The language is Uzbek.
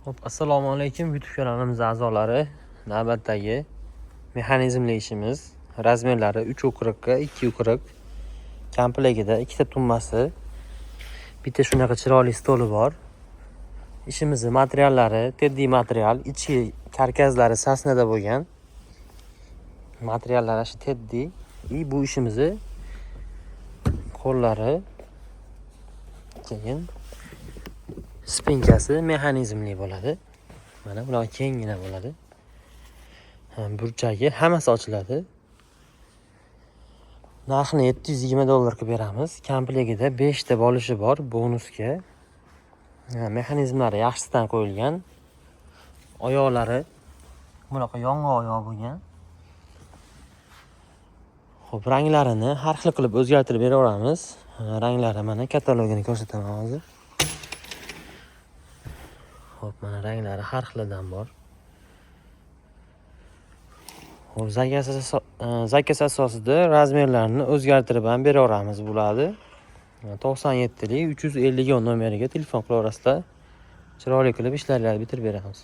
Hop, assalomu alaykum YouTube kanalimiz a'zolari. Navbatdagi mexanizmli ishimiz. Razmerlari 3 o'qiriqqa 2 o'qiriq. Komplektida ikkita tummasi, bitta shunaqa chiroyli stoli bor. Ishimizni materiallari teddy material, ichki karkazlari sasnada bo'lgan. Materiallari shu teddy. Bu ishimizni qo'llari, keyin spinkasi mexanizmli bo'ladi. Mana bular kengina bo'ladi. Burchagi hammasi ochiladi. Narxini $720 qilib beramiz. Komplektida 5 ta bo'lishi bor bonusga. Mexanizmlari yaxshisidan qo'yilgan. Oyoqlari bunaqa yong'oq oyoq bo'lgan. Xo'p, ranglarini har xil qilib o'zgartirib beraveramiz. Ranglari mana katalogini ko'rsataman hozir. Xo'p, mana ranglari har xilidan bor. Xo'p, zakaz asosida razmerlarini o'zgartirib ham beraveramiz bo'ladi. 97lik 350 nomeriga telefon qilaverasizlar. Chiroyli qilib ishlarni bitirib beramiz.